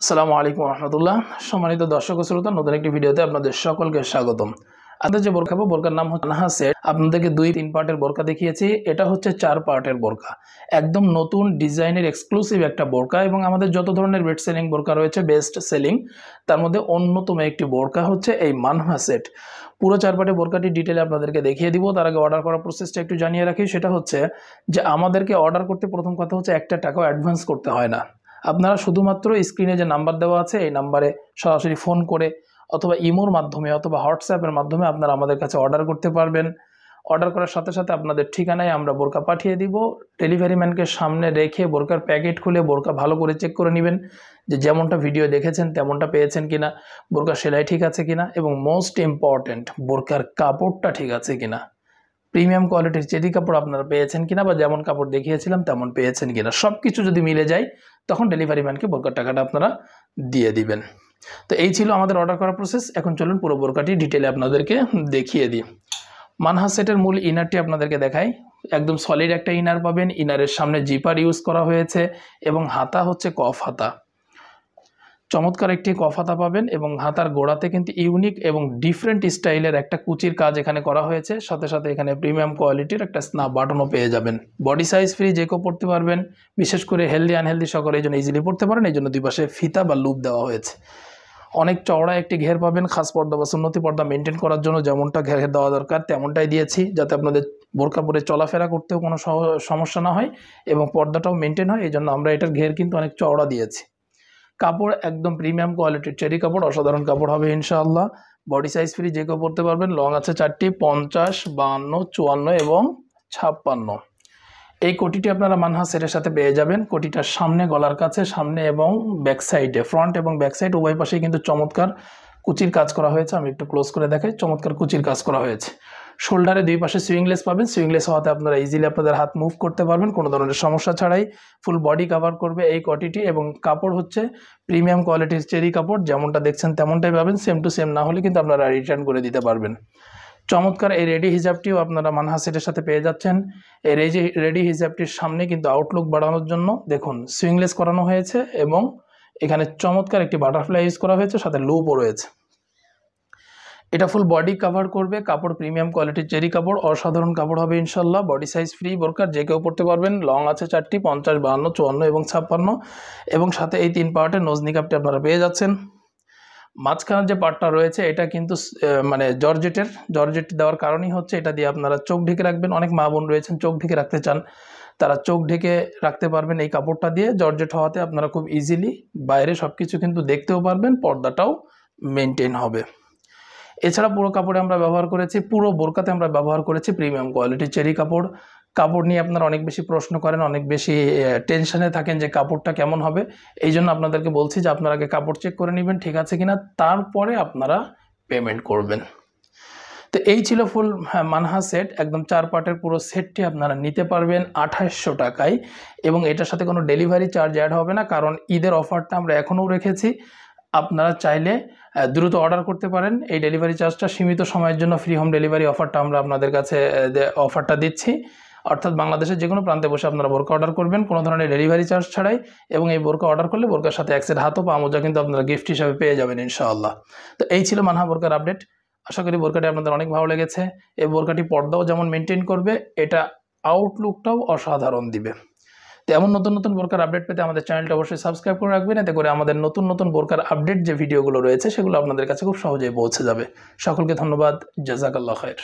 আসসালামু আলাইকুম রহমতুল্লাহ। সম্মানিত দর্শক ও শ্রোতা, নতুন একটি ভিডিওতে আপনাদের সকলকে স্বাগতম। আপনাদের যে বোরকা বোরকার নাম হচ্ছে মানহা সেট। আপনাদেরকে 2-3 পার্টের বোরকা দেখিয়েছি, এটা হচ্ছে 4 পার্টের বোরকা। একদম নতুন ডিজাইনের এক্সক্লুসিভ একটা বোরকা, এবং আমাদের যত ধরনের বেস্ট সেলিং বোরকা রয়েছে, বেস্ট সেলিং, তার মধ্যে অন্যতম একটি বোরকা হচ্ছে এই মানহা সেট। পুরো 4 পার্টের বোরকাটি ডিটেলে আপনাদেরকে দেখিয়ে দিব। তার আগে অর্ডার করার প্রসেসটা একটু জানিয়ে রাখি। সেটা হচ্ছে যে আমাদেরকে অর্ডার করতে প্রথম কথা হচ্ছে 1 টাকাও অ্যাডভান্স করতে হয় না। আপনারা শুধুমাত্র স্ক্রিনে যে নাম্বার দেওয়া আছে এই নাম্বারে সরাসরি ফোন করে অথবা ইমোর মাধ্যমে অথবা হোয়াটসঅ্যাপের মাধ্যমে আপনারা আমাদের কাছে অর্ডার করতে পারবেন। অর্ডার করার সাথে সাথে আপনাদের ঠিকানায় আমরা বোরকা পাঠিয়ে দিব। ডেলিভারি ম্যানকে সামনে রেখে বোরকার প্যাকেট খুলে বোরকা ভালো করে চেক করে নেবেন যে যেমনটা ভিডিও দেখেছেন তেমনটা পেয়েছেন কিনা, বোরকার সেলাই ঠিক আছে কিনা, এবং মোস্ট ইম্পর্ট্যান্ট বোরকার কাপড়টা ঠিক আছে কিনা, প্রিমিয়াম কোয়ালিটির চেরি কাপড় আপনারা পেয়েছেন কিনা, বা যেমন কাপড় দেখিয়েছিলাম তেমন পেয়েছেন কিনা। সব কিছু যদি মিলে যায় তখন ডেলিভারি ম্যানকে বোরকার টাকাটা আপনারা দিয়ে দিবেন। তো এই ছিল আমাদের অর্ডার করার প্রসেস। এখন চলুন পুরো বোরকাটি ডিটেলে আপনাদেরকে দেখিয়ে দিই। মানহা সেটের মূল ইনারটি আপনাদেরকে দেখাই। একদম সলিড একটা ইনার পাবেন। ইনারের সামনে জিপার ইউজ করা হয়েছে এবং হাতা হচ্ছে কফ হাতা। চমৎকার একটি কফ হাতা পাবেন এবং হাতার গোড়াতে কিন্তু ইউনিক এবং ডিফারেন্ট স্টাইলের একটা কুচির কাজ এখানে করা হয়েছে। সাথে সাথে এখানে প্রিমিয়াম কোয়ালিটির একটা স্ন্যাপ বাটনও পেয়ে যাবেন। বডি সাইজ ফ্রি, যে কেউ পড়তে পারবেন। বিশেষ করে হেলদি আনহেলদি সকলে এই জন্য ইজিলি পড়তে পারেন। এই জন্য দুই পাশে ফিতা বা লুপ দেওয়া হয়েছে। অনেক চওড়া একটি ঘের পাবেন, খাস পর্দা বা সুন্নতি পর্দা মেনটেন করার জন্য যেমনটা ঘের দেওয়া দরকার তেমনটাই দিয়েছি, যাতে আপনাদের বোরকা পরে চলাফেরা করতেও কোনো সমস্যা না হয় এবং পর্দাটাও মেনটেন হয়। এই জন্য আমরা এটার ঘের কিন্তু অনেক চওড়া দিয়েছি। কাপড় একদম প্রিমিয়াম কোয়ালিটির চেরি কাপড়, অসাধারণ কাপড় হবে ইনশাআল্লাহ। বডি সাইজ ফ্রি, যে কেউ পড়তে পারবেন। লং আছে 4টি, 50, 52, 54 এবং 56। এই কোটিটি আপনারা মানহা সেটের সাথে পেয়ে যাবেন। কোটিটার সামনে গলার কাছে, সামনে এবং ব্যাক সাইডে, ফ্রন্ট এবং ব্যাক সাইড উভয় পাশেই কিন্তু চমৎকার কুচির কাজ করা হয়েছে। আমি একটু ক্লোজ করে দেখাই। চমৎকার কুচির কাজ করা হয়েছে। শোল্ডারে দুই পাশে সুইংলেস পাবেন। সুইংলেস হওয়াতে আপনারা ইজিলি আপনাদের হাত মুভ করতে পারবেন কোনো ধরনের সমস্যা ছাড়াই। ফুল বডি কভার করবে এই কোটিটি এবং কাপড় হচ্ছে প্রিমিয়াম কোয়ালিটির চেরি কাপড়। যেমনটা দেখছেন তেমনটাই পাবেন। সেম টু সেম না হলে কিন্তু আপনারা রিটার্ন করে দিতে পারবেন। চমৎকার এই রেডি হিজাবটিও আপনারা মানহা সেটের সাথে পেয়ে যাচ্ছেন। এই রেডি হিজাবটির সামনে কিন্তু আউটলুক বাড়ানোর জন্য দেখুন সুইংলেস করানো হয়েছে এবং এখানে চমৎকার একটি বাটারফ্লাই ইউজ করা হয়েছে, সাথে লুপও রয়েছে। এটা ফুল বডি কভার করবে। কাপড় প্রিমিয়াম কোয়ালিটির চেরি কাপড়, অসাধারণ কাপড় হবে ইনশাল্লাহ। বডি সাইজ ফ্রি বোরকার, যে কেউ পড়তে পারবেন। লং আছে 4টি, 50, 52, 54 এবং 56, এবং সাথে এই 3 পার্টের নোজ নিকাবটি আপনারা পেয়ে যাচ্ছেন। মাঝখানের যে পার্টটা রয়েছে এটা কিন্তু মানে জর্জেট দেওয়ার কারণই হচ্ছে এটা দিয়ে আপনারা চোখ ঢেকে রাখবেন। অনেক মা বোন রয়েছেন চোখ ঢেকে রাখতে চান, তারা চোখ ঢেকে রাখতে পারবেন এই কাপড়টা দিয়ে। জর্জেট হওয়াতে আপনারা খুব ইজিলি বাইরে সব কিছু কিন্তু দেখতেও পারবেন, পর্দাটাও মেনটেন হবে। এছাড়া পুরো কাপড়ে আমরা ব্যবহার করেছি, পুরো বোরকাতে আমরা ব্যবহার করেছি প্রিমিয়াম কোয়ালিটির চেরি কাপড়। কাপড় নিয়ে আপনারা অনেক বেশি প্রশ্ন করেন, অনেক বেশি টেনশনে থাকেন যে কাপড়টা কেমন হবে। এই জন্য আপনাদেরকে বলছি যে আপনারা আগে কাপড় চেক করে নেবেন ঠিক আছে কিনা, তারপরে আপনারা পেমেন্ট করবেন। তো এই ছিল ফুল মানহা সেট। একদম 4 পার্টের পুরো সেটটি আপনারা নিতে পারবেন 2800 টাকায়, এবং এটার সাথে কোনো ডেলিভারি চার্জ অ্যাড হবে না, কারণ ঈদের অফারটা আমরা এখনও রেখেছি। আপনারা চাইলে দ্রুত অর্ডার করতে পারেন। এই ডেলিভারি চার্জটা সীমিত সময়ের জন্য, ফ্রি হোম ডেলিভারি অফারটা আমরা আপনাদের কাছে অফারটা দিচ্ছি। অর্থাৎ বাংলাদেশের যে কোনো প্রান্তে বসে আপনারা বোরকা অর্ডার করবেন কোনো ধরনের ডেলিভারি চার্জ ছাড়াই, এবং এই বোরকা অর্ডার করলে বোরকার সাথে এক সেট হাতও পা মোজা কিন্তু আপনারা গিফট হিসাবে পেয়ে যাবেন ইনশাআল্লাহ। তো এই ছিল মানহা বোরকার আপডেট। আশা করি বোরকাটি আপনাদের অনেক ভালো লেগেছে। এই বোরকাটি পর্দাও যেমন মেনটেন করবে, এটা আউটলুকটাও অসাধারণ দিবে। তো এমন নতুন নতুন বোরকার আপডেট পেতে আমাদের চ্যানেলটা অবশ্যই সাবস্ক্রাইব করে রাখবেন। এতে করে আমাদের নতুন নতুন বোরকার আপডেট যে ভিডিওগুলো রয়েছে সেগুলো আপনাদের কাছে খুব সহজেই পৌঁছে যাবে। সকলকে ধন্যবাদ। জাযাকাল্লাহ খায়ের।